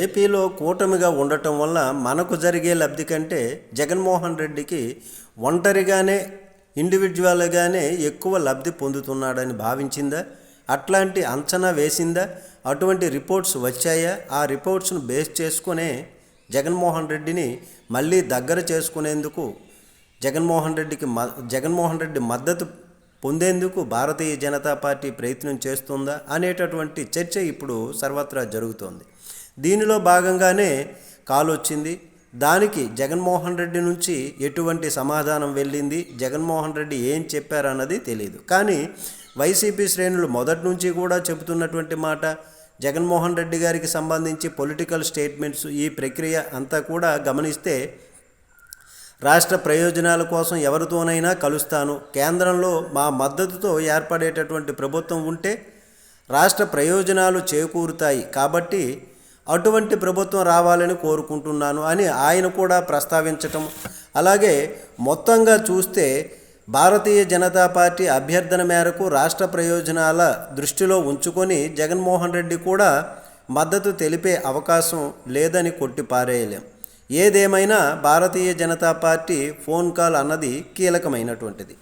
ఏపీలో కూటమిగా ఉండటం వల్ల మనకు జరిగే లబ్ధి కంటే జగన్మోహన్ రెడ్డికి ఒంటరిగానే ఇండివిజువల్గానే ఎక్కువ లబ్ధి పొందుతున్నాడని భావించిందా? అట్లాంటి అంచనా వేసిందా? అటువంటి రిపోర్ట్స్ వచ్చాయా? ఆ రిపోర్ట్స్ను బేస్ చేసుకునే జగన్మోహన్ రెడ్డిని మళ్ళీ దగ్గర చేసుకునేందుకు జగన్మోహన్ రెడ్డి మద్దతు పొందేందుకు భారతీయ జనతా పార్టీ ప్రయత్నం చేస్తుందా అనేటటువంటి చర్చ ఇప్పుడు సర్వత్రా జరుగుతోంది. దీనిలో భాగంగానే కాల్ వచ్చింది. దానికి జగన్మోహన్ రెడ్డి నుంచి ఎటువంటి సమాధానం వెళ్ళింది, జగన్మోహన్ రెడ్డి ఏం చెప్పారన్నది తెలియదు. కానీ వైసీపీ శ్రేణులు మొదటి నుంచి కూడా చెబుతున్నటువంటి మాట, జగన్మోహన్ రెడ్డి గారికి సంబంధించి పొలిటికల్ స్టేట్మెంట్స్, ఈ ప్రక్రియ అంతా కూడా గమనిస్తే రాష్ట్ర ప్రయోజనాల కోసం ఎవరితోనైనా కలుస్తాను, కేంద్రంలో మా మద్దతుతో ఏర్పడేటటువంటి ప్రభుత్వం ఉంటే రాష్ట్ర ప్రయోజనాలు చేకూరుతాయి కాబట్టి అటువంటి ప్రభుత్వం రావాలని కోరుకుంటున్నాను అని ఆయన కూడా ప్రస్తావించటం. అలాగే మొత్తంగా చూస్తే భారతీయ జనతా పార్టీ అభ్యర్థన మేరకు రాష్ట్ర ప్రయోజనాల దృష్టిలో ఉంచుకొని జగన్మోహన్ రెడ్డి కూడా మద్దతు తెలిపే అవకాశం లేదని కొట్టిపారేయలేం. ఏదేమైనా Bharatiya Janata party phone call అన్నది కీలకమైనటువంటిది.